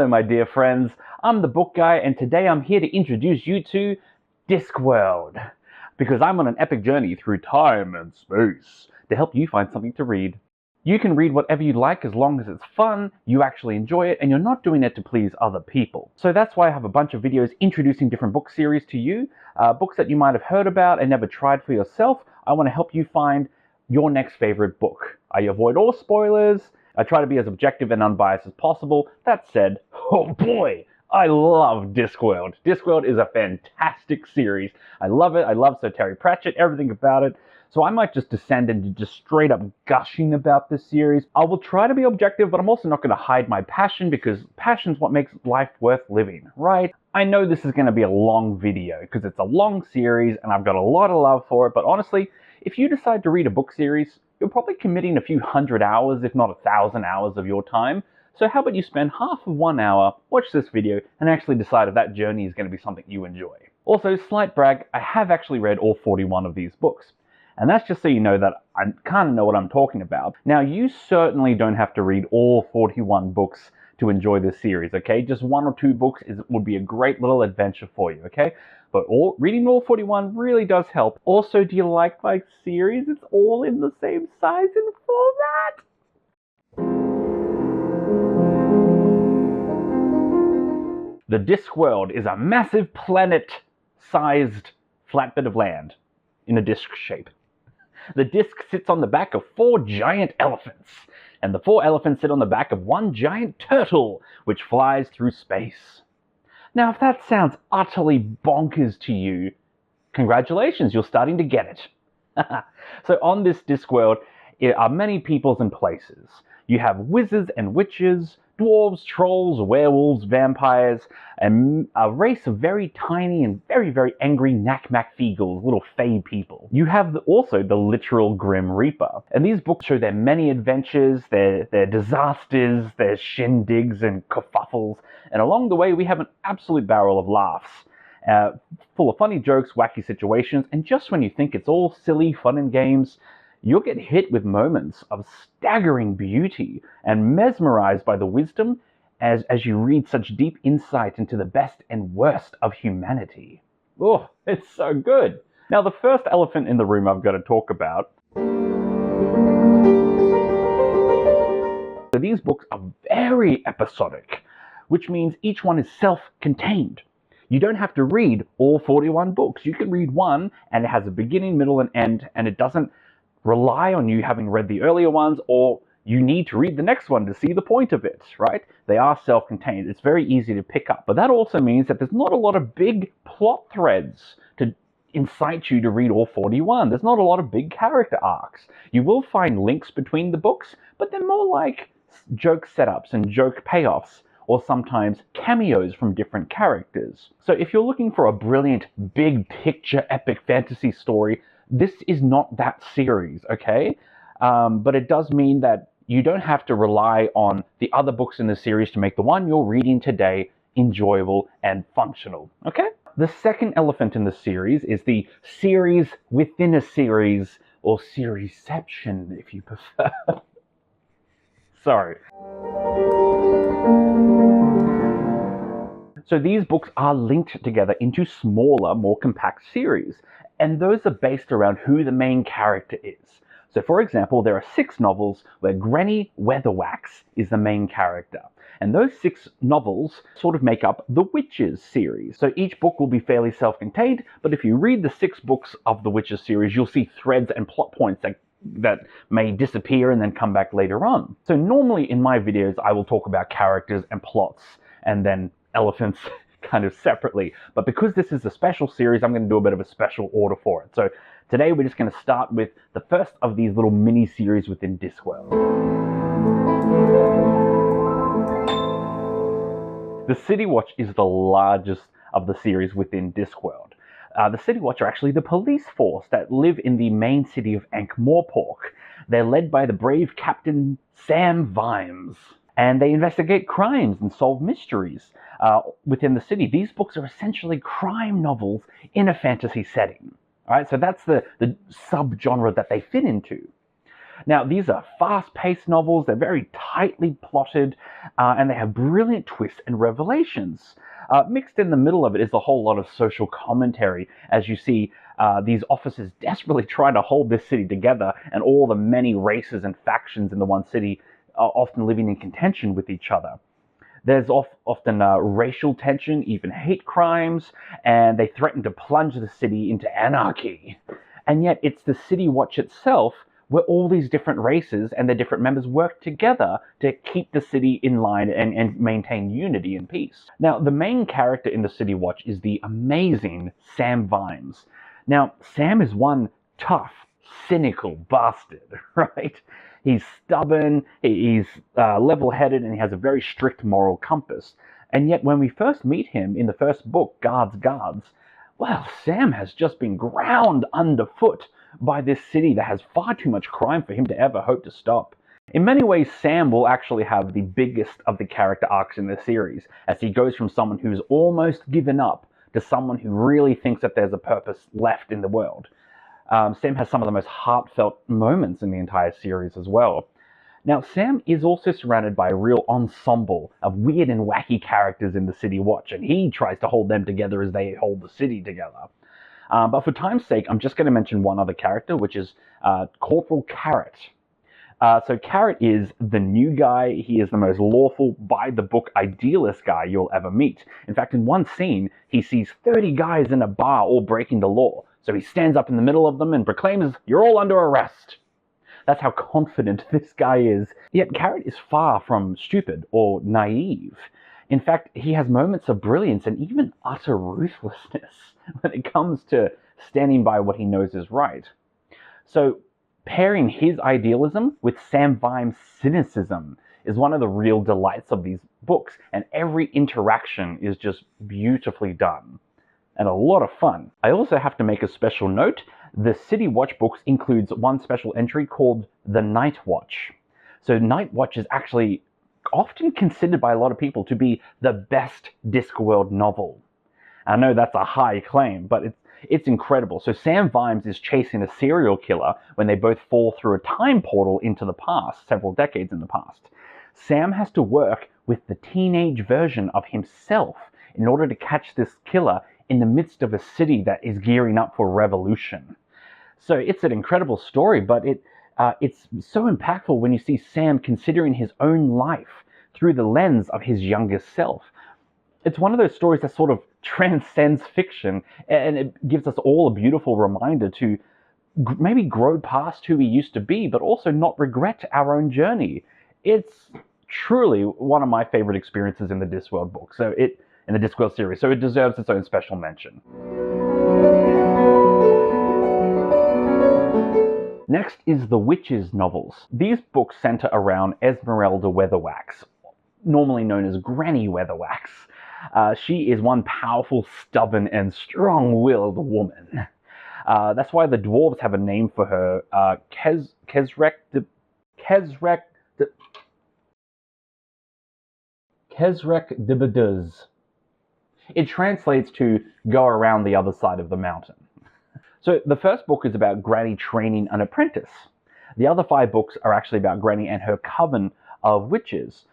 Hello, my dear friends. I'm the book guy, and today I'm here to introduce you to Discworld, because I'm on an epic journey through time and space to help you find something to read. You can read whatever you like as long as it's fun, you actually enjoy it, and you're not doing it to please other people. So that's why I have a bunch of videos introducing different book series to you, books that you might have heard about and never tried for yourself. I want to help you find your next favorite book. I avoid all spoilers. I try to be as objective and unbiased as possible. That said, oh boy, I love Discworld. Discworld is a fantastic series. I love it. I love Sir Terry Prachett, everything about it. So I might just descend into just straight up gushing about this series. I will try to be objective, but I'm also not going to hide my passion, because passion's what makes life worth living, right? I know this is going to be a long video because it's a long series and I've got a lot of love for it, but honestly, if you decide to read a book series, you're probably committing a few hundred hours, if not 1,000 hours of your time. So how about you spend half of 1 hour, watch this video, and actually decide if that journey is going to be something you enjoy. Also, slight brag, I have actually read all 41 of these books. And that's just so you know that I kind of know what I'm talking about. Now, you certainly don't have to read all 41 books to enjoy this series, okay? Just 1 or 2 books would be a great little adventure for you, okay? But reading all 41 really does help. Also, do you like my series? It's all in the same size and format. The Discworld is a massive planet-sized flat bit of land in a disc shape. The disc sits on the back of 4 giant elephants, and the 4 elephants sit on the back of 1 giant turtle, which flies through space. Now, if that sounds utterly bonkers to you, congratulations, you're starting to get it. So on this Discworld are many peoples and places. You have wizards and witches, dwarves, trolls, werewolves, vampires, and a race of very tiny and very, very angry knack-mack-feagles, little fey people. You have also the literal Grim Reaper. And these books show their many adventures, their disasters, their shindigs and kerfuffles. And along the way, we have an absolute barrel of laughs, full of funny jokes, wacky situations, and just when you think it's all silly fun and games, you'll get hit with moments of staggering beauty and mesmerized by the wisdom as you read such deep insight into the best and worst of humanity. Oh, it's so good. Now, the first elephant in the room I've got to talk about. So these books are very episodic, which means each one is self-contained. You don't have to read all 41 books. You can read one and it has a beginning, middle, and end, and it doesn't rely on you having read the earlier ones, or you need to read the next one to see the point of it, right? They are self-contained. It's very easy to pick up. But that also means that there's not a lot of big plot threads to incite you to read all 41. There's not a lot of big character arcs. You will find links between the books, but they're more like joke setups and joke payoffs, or sometimes cameos from different characters. So if you're looking for a brilliant, big picture, epic fantasy story, this is not that series, okay? But it does mean that you don't have to rely on the other books in the series to make the one you're reading today enjoyable and functional, okay? The second elephant in the series is the series within a series, or Seriesception, if you prefer. Sorry. So these books are linked together into smaller, more compact series, and those are based around who the main character is. So for example, there are 6 novels where Granny Weatherwax is the main character. And those 6 novels sort of make up the Witches series. So each book will be fairly self-contained, but if you read the 6 books of the Witches series, you'll see threads and plot points that may disappear and then come back later on. So normally in my videos, I will talk about characters and plots, and then elephants kind of separately. But because this is a special series, I'm going to do a bit of a special order for it. So today we're just going to start with the first of these little mini-series within Discworld. The City Watch is the largest of the series within Discworld. The City Watch are actually the police force that live in the main city of Ankh-Morpork. They're led by the brave Captain Sam Vimes, and they investigate crimes and solve mysteries within the city. These books are essentially crime novels in a fantasy setting. All right, so that's the subgenre that they fit into. Now, these are fast-paced novels, they're very tightly plotted, and they have brilliant twists and revelations. Mixed in the middle of it is a whole lot of social commentary, as you see these officers desperately trying to hold this city together, and all the many races and factions in the one city are often living in contention with each other. There's often racial tension, even hate crimes, and they threaten to plunge the city into anarchy. And yet it's the City Watch itself where all these different races and their different members work together to keep the city in line and maintain unity and peace. Now, the main character in the City Watch is the amazing Sam Vimes. Now, Sam is one tough, cynical bastard, right? He's stubborn, he's level-headed, and he has a very strict moral compass. And yet when we first meet him in the first book, Guards, well, Sam has just been ground underfoot by this city that has far too much crime for him to ever hope to stop. In many ways, Sam will actually have the biggest of the character arcs in the series, as he goes from someone who's almost given up to someone who really thinks that there's a purpose left in the world. Sam has some of the most heartfelt moments in the entire series as well. Now, Sam is also surrounded by a real ensemble of weird and wacky characters in the City Watch, and he tries to hold them together as they hold the city together. But for time's sake, I'm just going to mention one other character, which is Corporal Carrot. So Carrot is the new guy. He is the most lawful, by-the-book idealist guy you'll ever meet. In fact, in one scene, he sees 30 guys in a bar all breaking the law. So he stands up in the middle of them and proclaims, "You're all under arrest." That's how confident this guy is. Yet Carrot is far from stupid or naive. In fact, he has moments of brilliance and even utter ruthlessness when it comes to standing by what he knows is right. So pairing his idealism with Sam Vimes' cynicism is one of the real delights of these books, and every interaction is just beautifully done. And a lot of fun. I also have to make a special note. The City Watch books includes one special entry called The Night Watch. So Night Watch is actually often considered by a lot of people to be the best Discworld novel. I know that's a high claim, but it's incredible. So Sam Vimes is chasing a serial killer when they both fall through a time portal into the past, several decades in the past. Sam has to work with the teenage version of himself in order to catch this killer in the midst of a city that is gearing up for revolution. So it's an incredible story, but it's so impactful when you see Sam considering his own life through the lens of his younger self. It's one of those stories that sort of transcends fiction, and it gives us all a beautiful reminder to maybe grow past who we used to be, but also not regret our own journey. It's truly one of my favorite experiences in the Discworld book. In the Discworld series, so it deserves its own special mention. Next is the Witches novels. These books center around Esmeralda Weatherwax, normally known as Granny Weatherwax. She is one powerful, stubborn, and strong-willed woman. That's why the dwarves have a name for her, Kesrek de Beduz. It translates to go around the other side of the mountain. So the first book is about Granny training an apprentice. The other 5 books are actually about Granny and her coven of witches.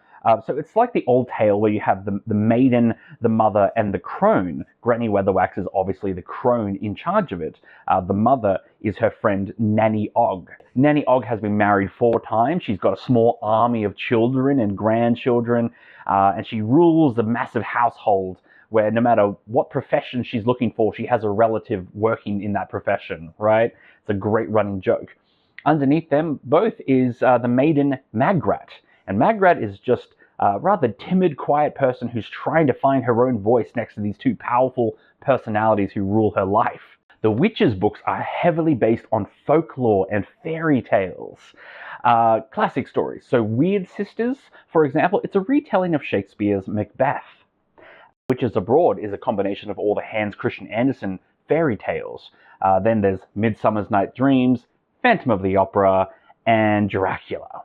So it's like the old tale where you have the maiden, the mother, and the crone. Granny Weatherwax is obviously the crone in charge of it. The mother is her friend Nanny Og. Nanny Og has been married 4 times. She's got a small army of children and grandchildren, and she rules a massive household where no matter what profession she's looking for, she has a relative working in that profession, right? It's a great running joke. Underneath them both is the maiden Magrat. And Magrat is just a rather timid, quiet person who's trying to find her own voice next to these 2 powerful personalities who rule her life. The Witches books are heavily based on folklore and fairy tales. Classic stories. So Weird Sisters, for example, it's a retelling of Shakespeare's Macbeth. Witches Abroad is a combination of all the Hans Christian Andersen fairy tales. Then there's Midsummer's Night Dreams, Phantom of the Opera, and Dracula.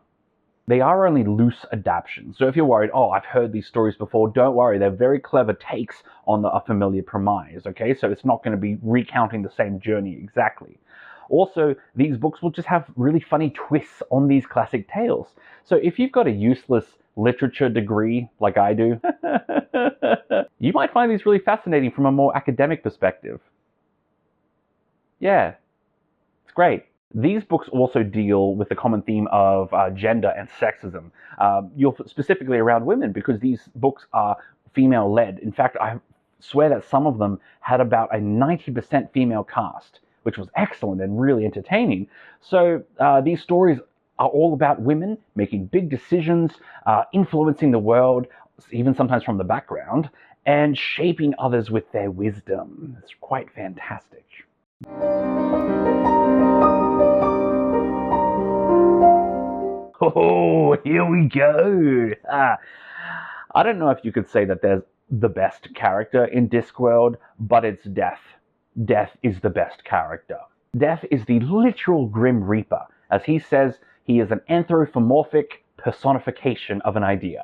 They are only loose adaptations, so if you're worried, oh, I've heard these stories before, don't worry, they're very clever takes on a familiar premise, okay? So it's not going to be recounting the same journey exactly. Also, these books will just have really funny twists on these classic tales. So if you've got a useless literature degree like I do, you might find these really fascinating from a more academic perspective. Yeah, it's great. These books also deal with the common theme of gender and sexism, specifically around women, because these books are female-led. In fact, I swear that some of them had about a 90% female cast, which was excellent and really entertaining. So these stories are all about women making big decisions, influencing the world, even sometimes from the background, and shaping others with their wisdom. It's quite fantastic. Oh, here we go. I don't know if you could say that there's the best character in Discworld, but it's Death. Death is the best character. Death is the literal Grim Reaper. As he says, he is an anthropomorphic personification of an idea.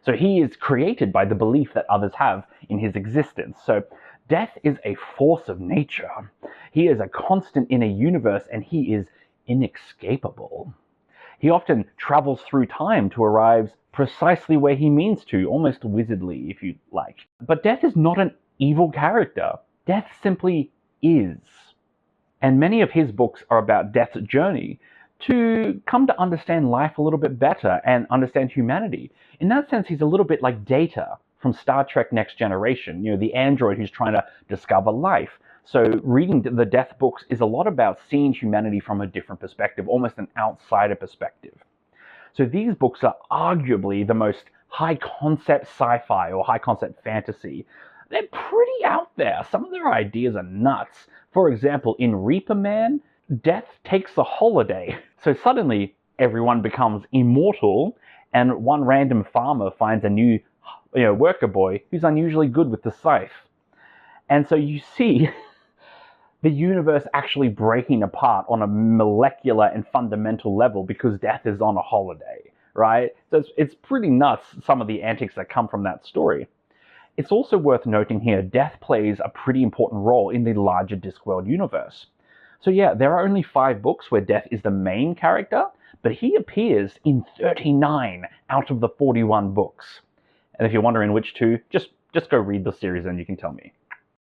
So he is created by the belief that others have in his existence. So Death is a force of nature. He is a constant in a universe, and he is inescapable. He often travels through time to arrive precisely where he means to, almost wizardly, if you like. But Death is not an evil character. Death simply is. And many of his books are about Death's journey to come to understand life a little bit better and understand humanity. In that sense, he's a little bit like Data from Star Trek Next Generation, the android who's trying to discover life. So reading the Death books is a lot about seeing humanity from a different perspective, almost an outsider perspective. So these books are arguably the most high-concept sci-fi or high-concept fantasy. They're pretty out there. Some of their ideas are nuts. For example, in Reaper Man, Death takes a holiday. So suddenly, everyone becomes immortal, and one random farmer finds a new worker boy who's unusually good with the scythe. And so you see the universe actually breaking apart on a molecular and fundamental level because Death is on a holiday, right? So it's pretty nuts, some of the antics that come from that story. It's also worth noting here, Death plays a pretty important role in the larger Discworld universe. So yeah, there are only 5 books where Death is the main character, but he appears in 39 out of the 41 books. And if you're wondering which 2, just go read the series and you can tell me.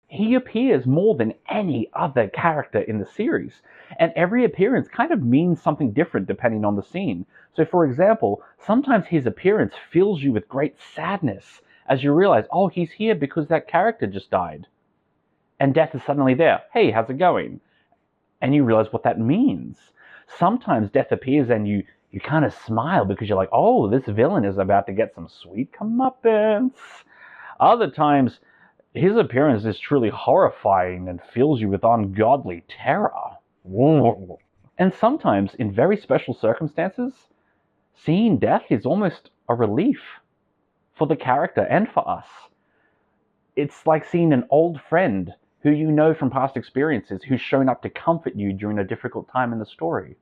He appears more than any other character in the series, and every appearance kind of means something different depending on the scene. So for example, sometimes his appearance fills you with great sadness as you realize, oh, he's here because that character just died. And Death is suddenly there. Hey, how's it going? And you realize what that means. Sometimes Death appears and you kind of smile because you're like, oh, this villain is about to get some sweet comeuppance. Other times, his appearance is truly horrifying and fills you with ungodly terror. Whoa. And sometimes, in very special circumstances, seeing Death is almost a relief for the character and for us. It's like seeing an old friend who you know from past experiences who's shown up to comfort you during a difficult time in the story.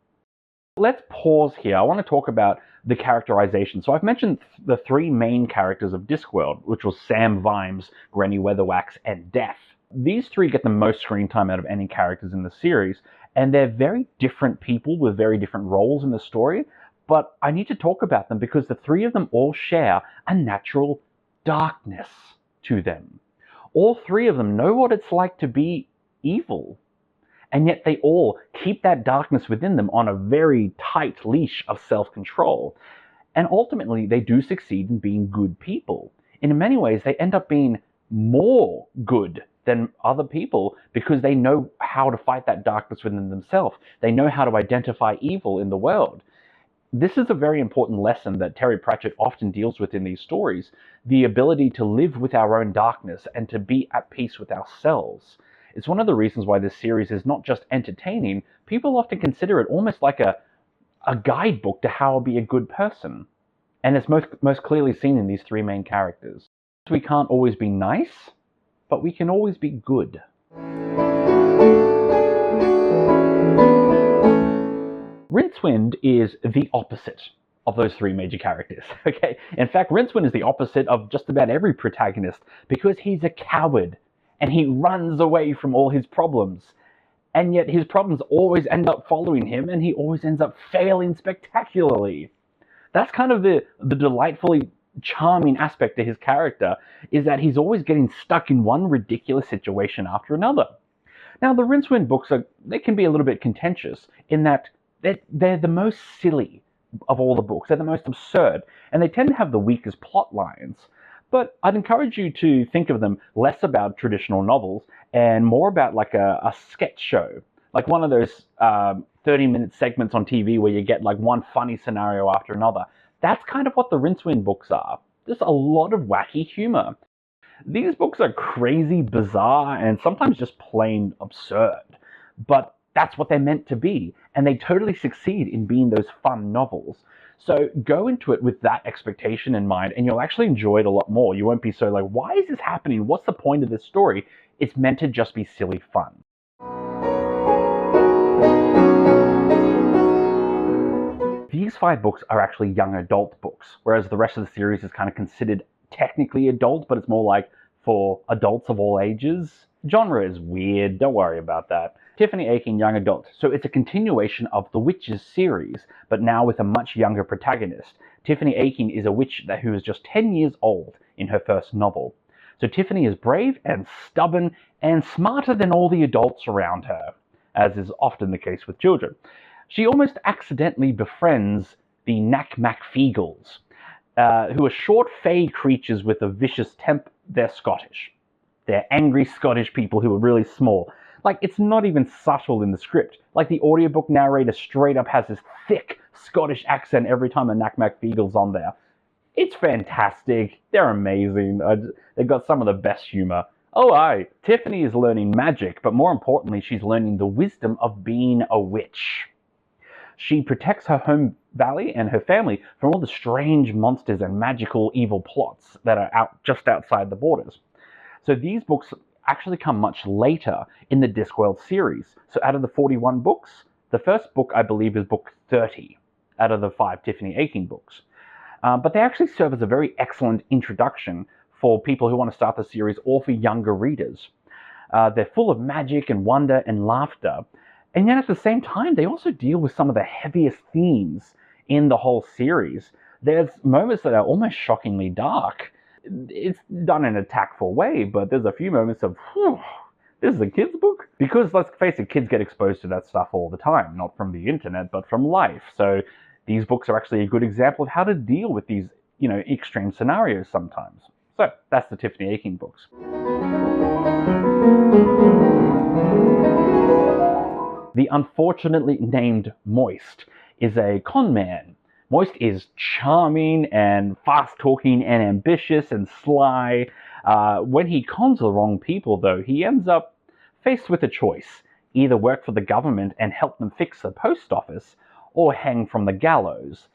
Let's pause here. I want to talk about the characterization. So I've mentioned the 3 main characters of Discworld, which was Sam Vimes, Granny Weatherwax, and Death. These 3 get the most screen time out of any characters in the series, and they're very different people with very different roles in the story, but I need to talk about them because the 3 of them all share a natural darkness to them. All 3 of them know what it's like to be evil. And yet they all keep that darkness within them on a very tight leash of self-control. And ultimately, they do succeed in being good people. In many ways, they end up being more good than other people because they know how to fight that darkness within themselves. They know how to identify evil in the world. This is a very important lesson that Terry Pratchett often deals with in these stories, the ability to live with our own darkness and to be at peace with ourselves. It's one of the reasons why this series is not just entertaining. People often consider it almost like a guidebook to how to be a good person. And it's most clearly seen in these 3 main characters. We can't always be nice, but we can always be good. Rincewind is the opposite of those 3 major characters, okay? In fact, Rincewind is the opposite of just about every protagonist because he's a coward and he runs away from all his problems. and yet his problems always end up following him, and he always ends up failing spectacularly. That's kind of the delightfully charming aspect to his character, is that he's always getting stuck in one ridiculous situation after another. Now, the Rincewind books they can be a little bit contentious in that they're the most silly of all the books. They're the most absurd, and they tend to have the weakest plot lines. But I'd encourage you to think of them less about traditional novels and more about like a sketch show, like one of those 30-minute segments on TV where you get like one funny scenario after another. That's kind of what the Rincewind books are. There's a lot of wacky humor. These books are crazy, bizarre, and sometimes just plain absurd. But that's what they're meant to be, and they totally succeed in being those fun novels. So go into it with that expectation in mind, and you'll actually enjoy it a lot more. You won't be so like, why is this happening? What's the point of this story? It's meant to just be silly fun. These 5 books are actually young adult books, whereas the rest of the series is kind of considered technically adult, but it's more like for adults of all ages. Genre is weird, don't worry about that. Tiffany Aching, young adult. So it's a continuation of the Witches series, but now with a much younger protagonist. Tiffany Aching is a witch who is just 10 years old in her first novel. So Tiffany is brave and stubborn and smarter than all the adults around her, as is often the case with children. She almost accidentally befriends the Knack-Mac-Feagles, who are short fey creatures with a vicious temper. They're Scottish. They're angry Scottish people who are really small. Like, it's not even subtle in the script. Like, the audiobook narrator straight up has this thick Scottish accent every time a Knack-Mac-Feagle's on there. It's fantastic. They're amazing. They've got some of the best humor. Oh, aye. Tiffany is learning magic, but more importantly, she's learning the wisdom of being a witch. She protects her home valley and her family from all the strange monsters and magical evil plots that are just outside the borders. So these books actually come much later in the Discworld series. So out of the 41 books, the first book, I believe, is book 30 out of the 5 Tiffany Aching books. But they actually serve as a very excellent introduction for people who want to start the series or for younger readers. They're full of magic and wonder and laughter. And yet at the same time, they also deal with some of the heaviest themes in the whole series. There's moments that are almost shockingly dark. It's done in a tactful way, but there's a few moments of, this is a kid's book? Because let's face it, kids get exposed to that stuff all the time, not from the internet, but from life. So these books are actually a good example of how to deal with these, extreme scenarios sometimes. So that's the Tiffany Aching books. The unfortunately named Moist is a con man. Moist is charming and fast-talking and ambitious and sly. When he cons the wrong people, though, he ends up faced with a choice. Either work for the government and help them fix the post office, or hang from the gallows.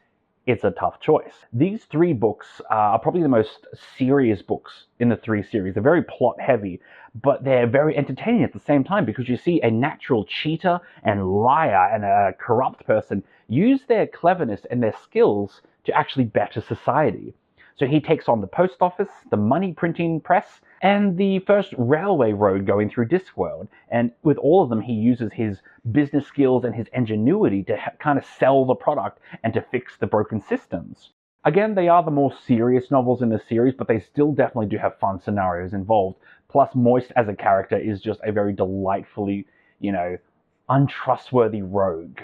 It's a tough choice. These 3 books are probably the most serious books in the 3 series. They're very plot-heavy, but they're very entertaining at the same time because you see a natural cheater and liar and a corrupt person use their cleverness and their skills to actually better society. So he takes on the post office, the money printing press, and the first railway road going through Discworld. And with all of them, he uses his business skills and his ingenuity to kind of sell the product and to fix the broken systems. Again, they are the more serious novels in the series, but they still definitely do have fun scenarios involved. Plus, Moist as a character is just a very delightfully, untrustworthy rogue.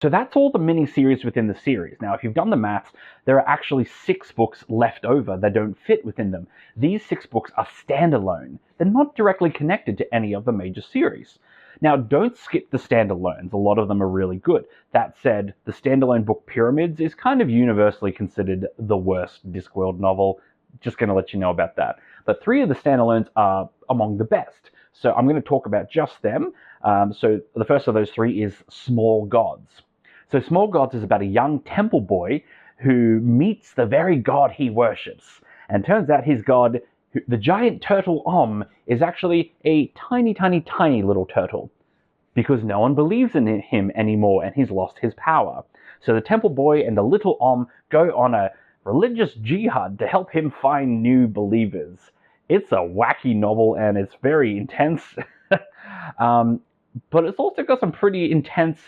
So that's all the mini-series within the series. Now, if you've done the maths, there are actually 6 books left over that don't fit within them. These 6 books are standalone. They're not directly connected to any of the major series. Now, don't skip the standalones. A lot of them are really good. That said, the standalone book Pyramids is kind of universally considered the worst Discworld novel. Just going to let you know about that. But 3 of the standalones are among the best. So I'm going to talk about just them. So the first of those 3 is Small Gods. So Small Gods is about a young temple boy who meets the very god he worships. And turns out his god, the giant turtle Om, is actually a tiny, tiny, tiny little turtle. Because no one believes in him anymore and he's lost his power. So the temple boy and the little Om go on a religious jihad to help him find new believers. It's a wacky novel and it's very intense. but it's also got some pretty intense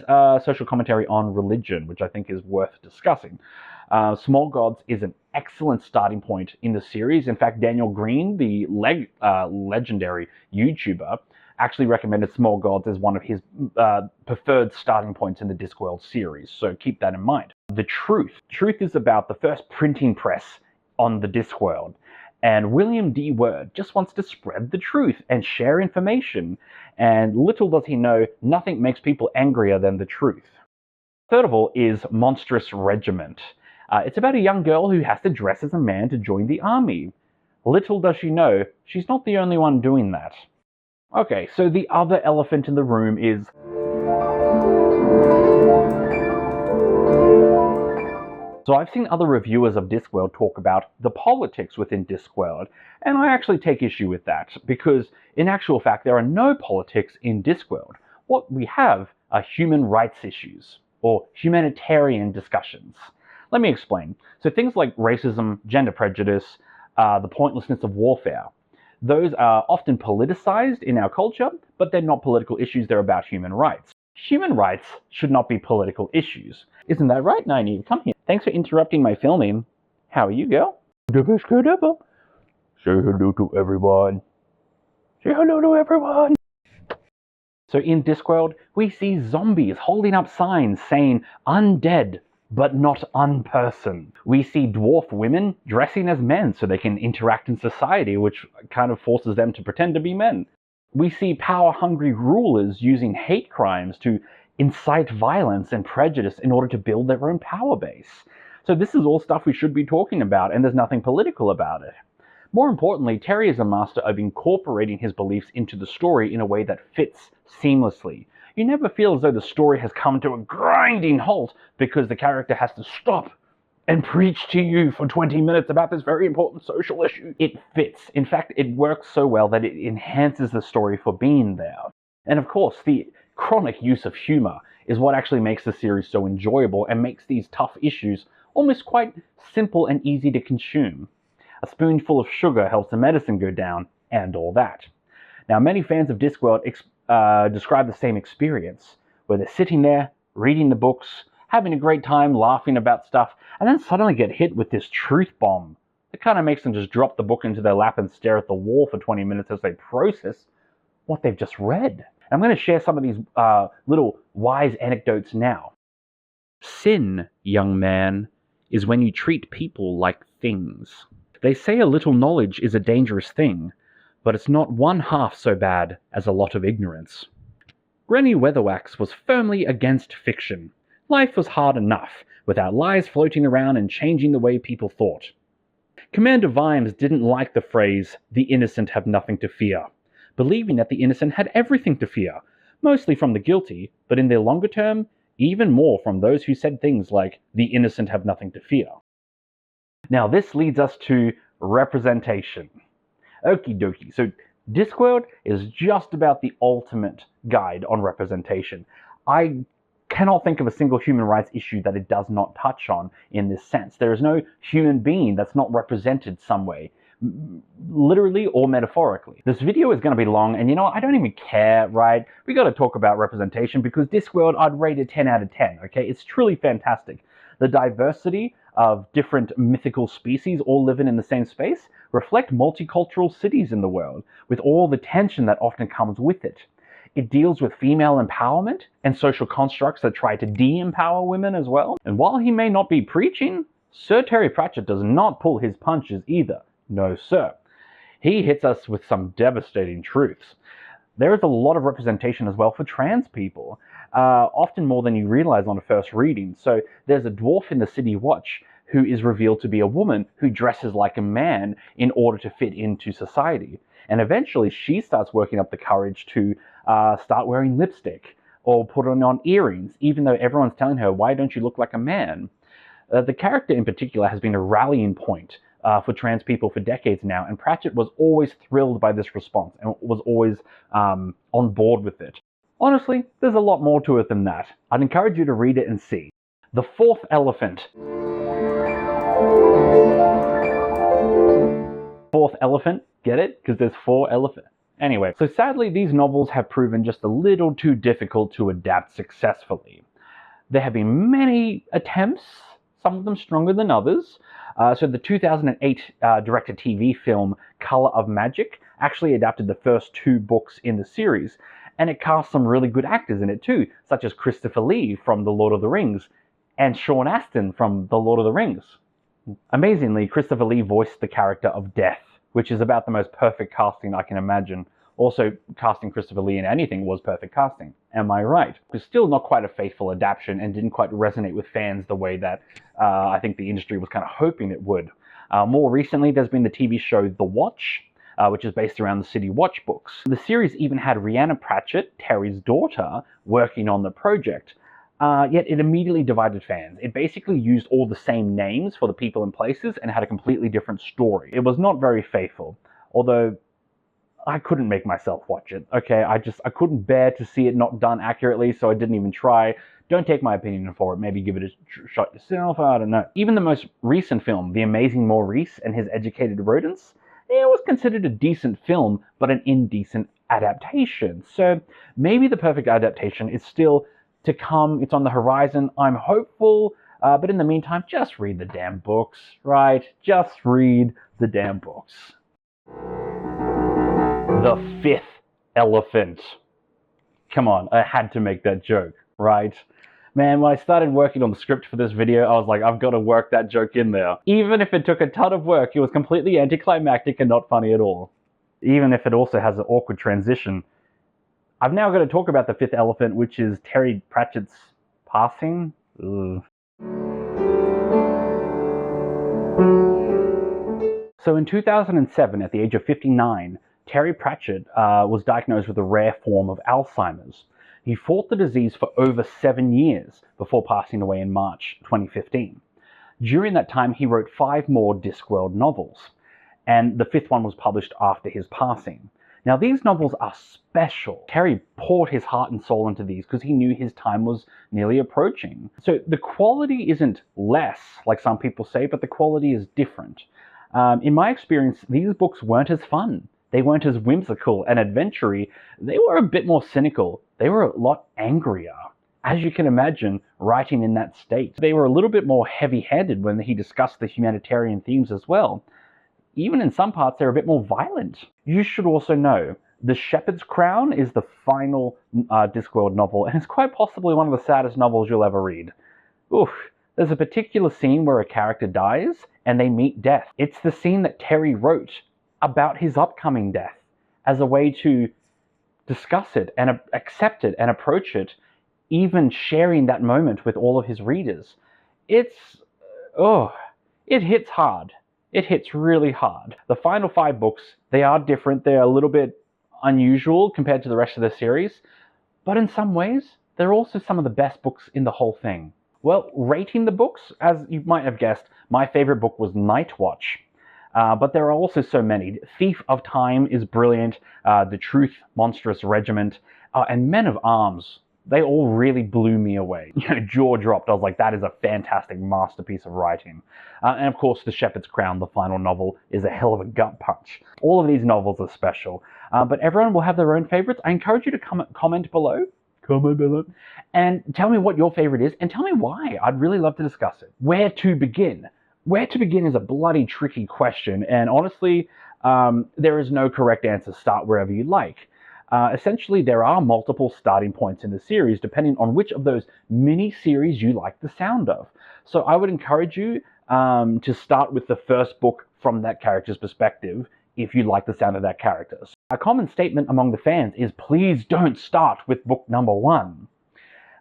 social commentary on religion, which I think is worth discussing. Small Gods is an excellent starting point in the series. In fact, Daniel Green, the legendary YouTuber, actually recommended Small Gods as one of his preferred starting points in the Discworld series, so keep that in mind. The Truth. Truth is about the first printing press on the Discworld, and William D. Word just wants to spread the truth and share information, and little does he know, nothing makes people angrier than the truth. Third of all is Monstrous Regiment. It's about a young girl who has to dress as a man to join the army. Little does she know, she's not the only one doing that. Okay, so the other elephant in the room is... So I've seen other reviewers of Discworld talk about the politics within Discworld, and I actually take issue with that, because in actual fact there are no politics in Discworld. What we have are human rights issues, or humanitarian discussions. Let me explain. So things like racism, gender prejudice, the pointlessness of warfare, those are often politicized in our culture, but they're not political issues, they're about human rights. Human rights should not be political issues. Isn't that right, Nini? Come here. Thanks for interrupting my filming. How are you, girl? The best kid ever. Say hello to everyone. Say hello to everyone. So in Discworld, we see zombies holding up signs saying undead, but not unperson. We see dwarf women dressing as men so they can interact in society, which kind of forces them to pretend to be men. We see power-hungry rulers using hate crimes to incite violence and prejudice in order to build their own power base. So this is all stuff we should be talking about, and there's nothing political about it. More importantly, Terry is a master of incorporating his beliefs into the story in a way that fits seamlessly. You never feel as though the story has come to a grinding halt because the character has to stop and preach to you for 20 minutes about this very important social issue. It fits. In fact, it works so well that it enhances the story for being there. And of course, the chronic use of humor is what actually makes the series so enjoyable and makes these tough issues almost quite simple and easy to consume. A spoonful of sugar helps the medicine go down, and all that. Now, many fans of Discworld describe the same experience, where they're sitting there, reading the books, having a great time, laughing about stuff, and then suddenly get hit with this truth bomb. It kind of makes them just drop the book into their lap and stare at the wall for 20 minutes as they process what they've just read. I'm going to share some of these little wise anecdotes now. Sin, young man, is when you treat people like things. They say a little knowledge is a dangerous thing, but it's not one half so bad as a lot of ignorance. Rennie Weatherwax was firmly against fiction. Life was hard enough, without lies floating around and changing the way people thought. Commander Vimes didn't like the phrase, "the innocent have nothing to fear," believing that the innocent had everything to fear, mostly from the guilty, but in their longer term, even more from those who said things like, "the innocent have nothing to fear." Now this leads us to representation. Okie dokie, so Discworld is just about the ultimate guide on representation. I cannot think of a single human rights issue that it does not touch on in this sense. There is no human being that's not represented some way, literally or metaphorically. This video is going to be long, and you know what? I don't even care, right? We got to talk about representation because Discworld, I'd rate it 10 out of 10, okay? It's truly fantastic. The diversity of different mythical species all living in the same space reflect multicultural cities in the world, with all the tension that often comes with it. It deals with female empowerment and social constructs that try to de-empower women as well. And while he may not be preaching, Sir Terry Prachett does not pull his punches either. No, sir. He hits us with some devastating truths. There is a lot of representation as well for trans people, often more than you realize on a first reading. So there's a dwarf in the City Watch who is revealed to be a woman who dresses like a man in order to fit into society. And eventually she starts working up the courage to start wearing lipstick or put on earrings, even though everyone's telling her, why don't you look like a man? The character in particular has been a rallying point for trans people for decades now, and Prachett was always thrilled by this response and was always on board with it. Honestly, there's a lot more to it than that. I'd encourage you to read it and see. The fourth elephant. Fourth elephant, get it? Because there's 4 elephants. Anyway, so sadly these novels have proven just a little too difficult to adapt successfully. There have been many attempts, some of them stronger than others. So the 2008 direct-to-TV film Color of Magic actually adapted the first 2 books in the series, and it cast some really good actors in it too, such as Christopher Lee from The Lord of the Rings and Sean Astin from The Lord of the Rings. Amazingly, Christopher Lee voiced the character of Death, which is about the most perfect casting I can imagine. Also, casting Christopher Lee in anything was perfect casting. Am I right? It was still not quite a faithful adaptation and didn't quite resonate with fans the way that I think the industry was kind of hoping it would. More recently, there's been the TV show The Watch, which is based around the City Watch books. The series even had Rhianna Prachett, Terry's daughter, working on the project. Yet it immediately divided fans. It basically used all the same names for the people and places and had a completely different story. It was not very faithful, although I couldn't make myself watch it, okay? I couldn't bear to see it not done accurately, so I didn't even try. Don't take my opinion for it. Maybe give it a shot yourself, I don't know. Even the most recent film, The Amazing Maurice and His Educated Rodents, it was considered a decent film, but an indecent adaptation. So maybe the perfect adaptation is still to come. It's on the horizon. I'm hopeful, but in the meantime, just read the damn books, right? Just read the damn books. The 5th elephant. Come on, I had to make that joke, right? Man, when I started working on the script for this video, I was like, I've got to work that joke in there. Even if it took a ton of work, it was completely anticlimactic and not funny at all. Even if it also has an awkward transition. I've now got to talk about the 5th elephant, which is Terry Pratchett's passing. Ugh. So in 2007, at the age of 59, Terry Prachett was diagnosed with a rare form of Alzheimer's. He fought the disease for over 7 years before passing away in March 2015. During that time, he wrote 5 more Discworld novels, and the 5th one was published after his passing. Now, these novels are special. Terry poured his heart and soul into these because he knew his time was nearly approaching. So the quality isn't less, like some people say, but the quality is different. In my experience, these books weren't as fun. They weren't as whimsical and adventure-y. They were a bit more cynical. They were a lot angrier. As you can imagine, writing in that state. They were a little bit more heavy-handed when he discussed the humanitarian themes as well. Even in some parts, they're a bit more violent. You should also know, The Shepherd's Crown is the final Discworld novel, and it's quite possibly one of the saddest novels you'll ever read. Oof. There's a particular scene where a character dies, and they meet death. It's the scene that Terry wrote about his upcoming death as a way to discuss it and accept it and approach it, even sharing that moment with all of his readers. It hits hard. It hits really hard. The final 5 books, they are different. They're a little bit unusual compared to the rest of the series, but in some ways, they're also some of the best books in the whole thing. Well, rating the books, as you might have guessed, my favorite book was Night Watch. But there are also so many. Thief of Time is brilliant, The Truth, Monstrous Regiment, and Men of Arms. They all really blew me away. Jaw dropped. I was like, that is a fantastic masterpiece of writing. And of course, The Shepherd's Crown, the final novel, is a hell of a gut punch. All of these novels are special, but everyone will have their own favorites. I encourage you to comment below. Comment below. And tell me what your favorite is, and tell me why. I'd really love to discuss it. Where to begin? Where to begin is a bloody tricky question, and honestly, there is no correct answer. Start wherever you like. Essentially, there are multiple starting points in the series, depending on which of those mini-series you like the sound of. So I would encourage you to start with the first book from that character's perspective, if you like the sound of that character. So a common statement among the fans is, please don't start with book number 1.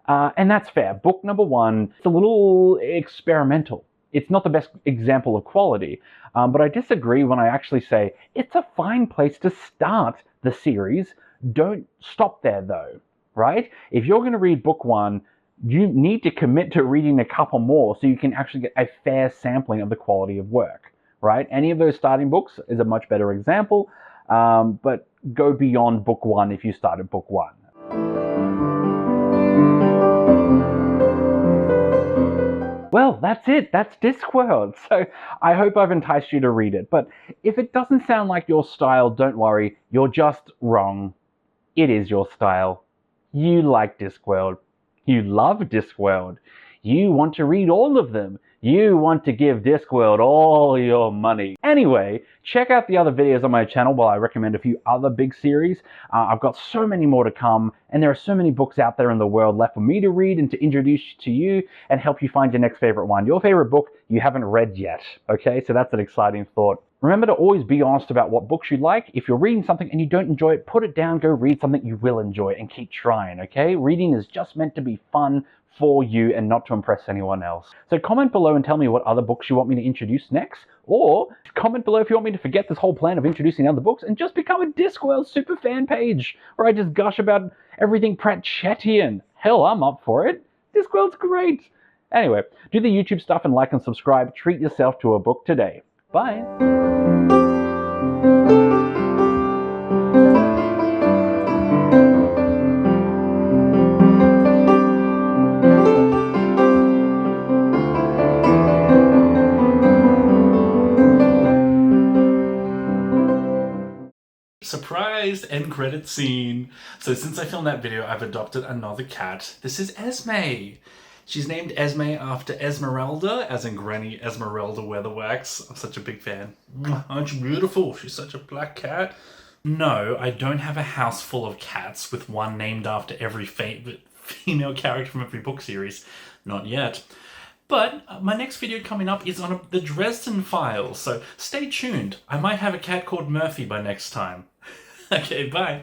And that's fair. Book number 1 is a little experimental. It's not the best example of quality, but I disagree when I actually say it's a fine place to start the series. Don't stop there though, right? If you're going to read book 1, you need to commit to reading a couple more so you can actually get a fair sampling of the quality of work, right? Any of those starting books is a much better example, but go beyond book 1 if you start at book 1. Well, that's it. That's Discworld. So I hope I've enticed you to read it. But if it doesn't sound like your style, don't worry. You're just wrong. It is your style. You like Discworld. You love Discworld. You want to read all of them. You want to give Discworld all your money. Anyway, check out the other videos on my channel while I recommend a few other big series. I've got so many more to come, and there are so many books out there in the world left for me to read and to introduce to you and help you find your next favorite one. Your favorite book you haven't read yet, okay? So that's an exciting thought. Remember to always be honest about what books you like. If you're reading something and you don't enjoy it, put it down, go read something you will enjoy, and keep trying, okay? Reading is just meant to be fun for you and not to impress anyone else. So comment below and tell me what other books you want me to introduce next, or comment below if you want me to forget this whole plan of introducing other books and just become a Discworld super fan page where I just gush about everything Prachettian. Hell, I'm up for it. Discworld's great. Anyway, do the YouTube stuff and like and subscribe. Treat yourself to a book today. Bye. Surprise end credit scene. So since I filmed that video, I've adopted another cat. This is Esme. She's named Esme after Esmeralda, as in Granny Esmeralda Weatherwax. I'm such a big fan. Aren't you beautiful? She's such a black cat. No, I don't have a house full of cats with one named after every female character from every book series. Not yet. But my next video coming up is on the Dresden Files, so stay tuned. I might have a cat called Murphy by next time. Okay, bye.